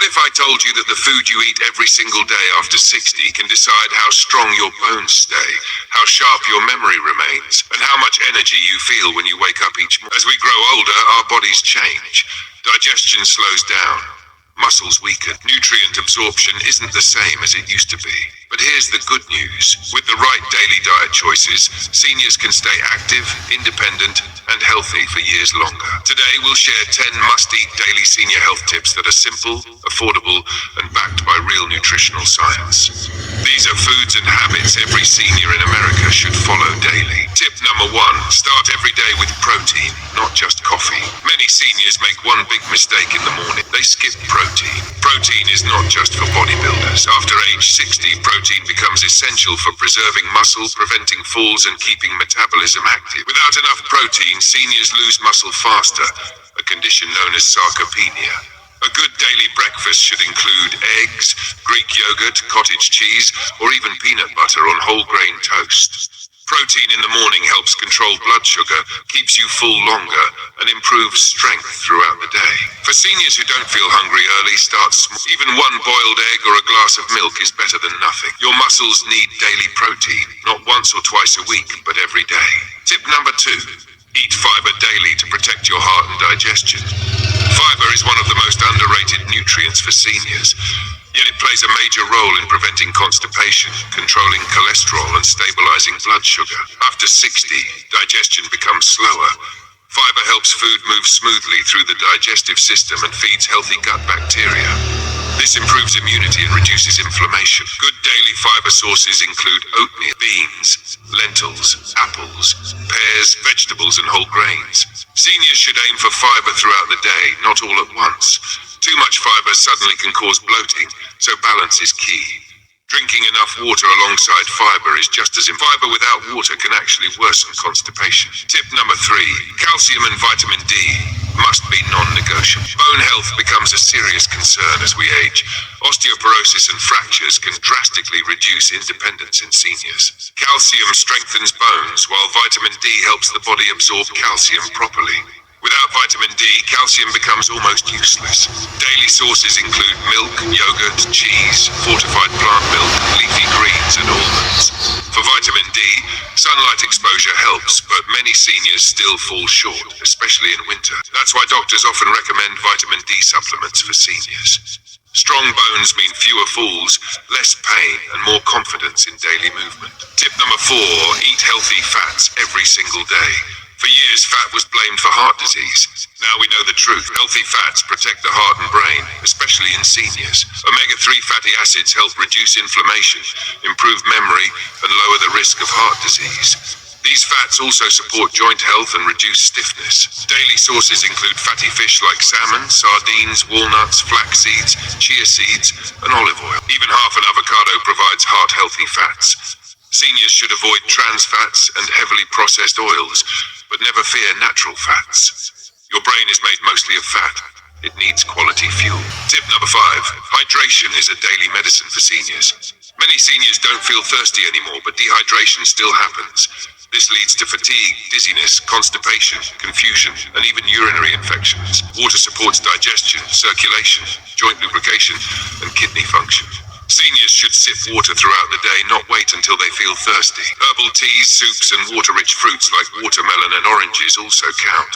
What if I told you that the food you eat every single day after 60 can decide how strong your bones stay, how sharp your memory remains, and how much energy you feel when you wake up each morning? As we grow older, our bodies change. Digestion slows down. Muscles weaken. Nutrient absorption isn't the same as it used to be. But here's the good news. With the right daily diet choices, seniors can stay active, independent, and healthy for years longer. Today, we'll share 10 must-eat daily senior health tips that are simple, affordable, and backed by real nutritional science. These are foods and habits every senior in America should follow daily. Tip number 1. Start every day with protein, not just coffee. Many seniors make one big mistake in the morning. They skip protein. Protein is not just for bodybuilders. After age 60, protein becomes essential for preserving muscle, preventing falls, and keeping metabolism active. Without enough protein, seniors lose muscle faster, a condition known as sarcopenia. A good daily breakfast should include eggs, Greek yogurt, cottage cheese, or even peanut butter on whole grain toast. Protein in the morning helps control blood sugar, keeps you full longer, and improves strength throughout the day. For seniors who don't feel hungry early, start small. Even one boiled egg or a glass of milk is better than nothing. Your muscles need daily protein, not once or twice a week, but every day. Tip number 2. Eat fiber daily to protect your heart and digestion. Fiber is one of the most underrated nutrients for seniors, yet it plays a major role in preventing constipation, controlling cholesterol, and stabilizing blood sugar. After 60, digestion becomes slower. Fiber helps food move smoothly through the digestive system and feeds healthy gut bacteria. This improves immunity and reduces inflammation. Good daily fiber sources include oatmeal, beans, lentils, apples, pears, vegetables, and whole grains. Seniors should aim for fiber throughout the day, not all at once. Too much fiber suddenly can cause bloating, so balance is key. Drinking enough water alongside fiber is just as important. Fiber without water can actually worsen constipation. Tip number 3. Calcium and vitamin D must be non-negotiable. Bone health becomes a serious concern as we age. Osteoporosis and fractures can drastically reduce independence in seniors. Calcium strengthens bones, while vitamin D helps the body absorb calcium properly. Without vitamin D, calcium becomes almost useless. Daily sources include milk, yogurt, cheese, fortified plant milk, leafy greens, and almonds. For vitamin D, sunlight exposure helps, but many seniors still fall short, especially in winter. That's why doctors often recommend vitamin D supplements for seniors. Strong bones mean fewer falls, less pain, and more confidence in daily movement. Tip number 4. Eat healthy fats every single day. For years, fat was blamed for heart disease. Now we know the truth. Healthy fats protect the heart and brain, especially in seniors. Omega-3 fatty acids help reduce inflammation, improve memory, and lower the risk of heart disease. These fats also support joint health and reduce stiffness. Daily sources include fatty fish like salmon, sardines, walnuts, flax seeds, chia seeds, and olive oil. Even half an avocado provides heart-healthy fats. Seniors should avoid trans fats and heavily processed oils, but never fear natural fats. Your brain is made mostly of fat. It needs quality fuel. Tip number 5. Hydration is a daily medicine for seniors. Many seniors don't feel thirsty anymore, but dehydration still happens. This leads to fatigue, dizziness, constipation, confusion, and even urinary infections. Water supports digestion, circulation, joint lubrication, and kidney function. Seniors should sip water throughout the day, not wait until they feel thirsty. Herbal teas, soups, and water-rich fruits like watermelon and oranges also count.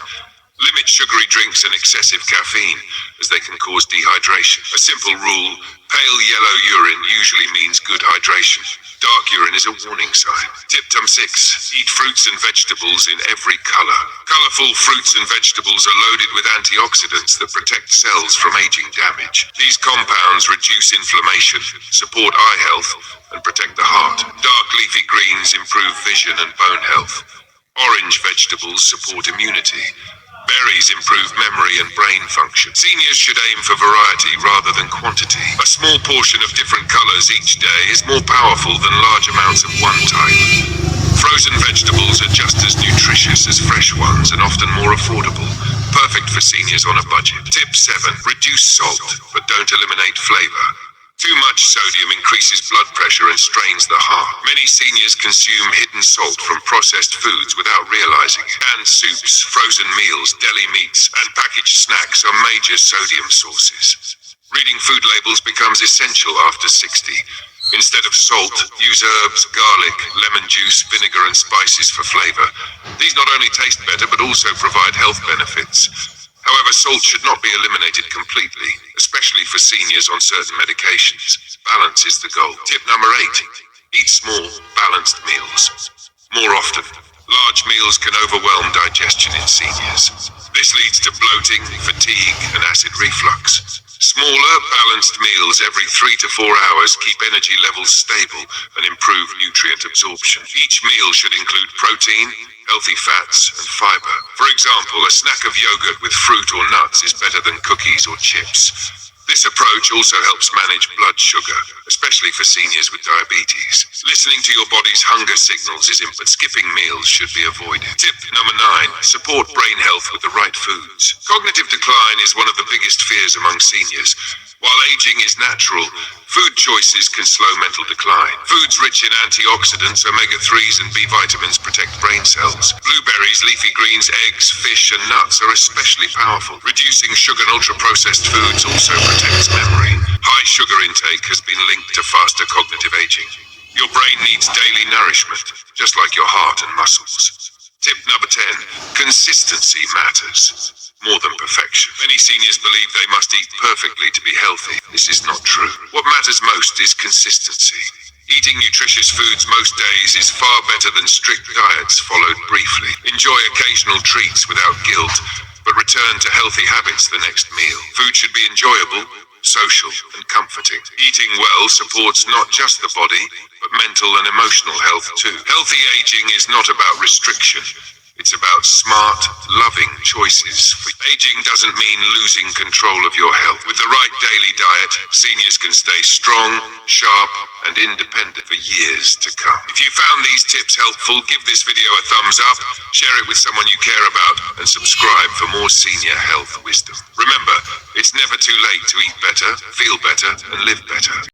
Limit sugary drinks and excessive caffeine, as they can cause dehydration. A simple rule: pale yellow urine usually means good hydration. Dark urine is a warning sign. Tip number 6. Eat fruits and vegetables in every color. Colorful fruits and vegetables are loaded with antioxidants that protect cells from aging damage. These compounds reduce inflammation, support eye health, and protect the heart. Dark leafy greens improve vision and bone health. Orange vegetables support immunity. Berries improve memory and brain function. Seniors should aim for variety rather than quantity. A small portion of different colors each day is more powerful than large amounts of one type. Frozen vegetables are just as nutritious as fresh ones and often more affordable. Perfect for seniors on a budget. Tip 7. Reduce salt, but don't eliminate flavor. Too much sodium increases blood pressure and strains the heart. Many seniors consume hidden salt from processed foods without realizing it. Canned soups, frozen meals, deli meats, and packaged snacks are major sodium sources. Reading food labels becomes essential after 60. Instead of salt, use herbs, garlic, lemon juice, vinegar and spices for flavor. These not only taste better but also provide health benefits. However, salt should not be eliminated completely, especially for seniors on certain medications. Balance is the goal. Tip number 8. Eat small, balanced meals. More often, large meals can overwhelm digestion in seniors. This leads to bloating, fatigue, and acid reflux. Smaller, balanced meals every 3 to 4 hours keep energy levels stable and improve nutrient absorption. Each meal should include protein, healthy fats, and fiber. For example, a snack of yogurt with fruit or nuts is better than cookies or chips. This approach also helps manage blood sugar, especially for seniors with diabetes. Listening to your body's hunger signals is important, but skipping meals should be avoided. Tip number 9. Support brain health with the right foods. Cognitive decline is one of the biggest fears among seniors. While aging is natural, food choices can slow mental decline. Foods rich in antioxidants, omega-3s and B vitamins protect brain cells. Blueberries, leafy greens, eggs, fish and nuts are especially powerful. Reducing sugar and ultra-processed foods also protects memory. High sugar intake has been linked to faster cognitive aging. Your brain needs daily nourishment, just like your heart and muscles. Tip number 10. Consistency matters more than perfection. Many seniors believe they must eat perfectly to be healthy. This is not true. What matters most is consistency. Eating nutritious foods most days is far better than strict diets followed briefly. Enjoy occasional treats without guilt, but return to healthy habits the next meal. Food should be enjoyable, social, and comforting. Eating well supports not just the body, but mental and emotional health too. Healthy aging is not about restriction. It's about smart, loving choices. Aging doesn't mean losing control of your health. With the right daily diet, seniors can stay strong, sharp, and independent for years to come. If you found these tips helpful, give this video a thumbs up, share it with someone you care about, and subscribe for more senior health wisdom. Remember, it's never too late to eat better, feel better, and live better.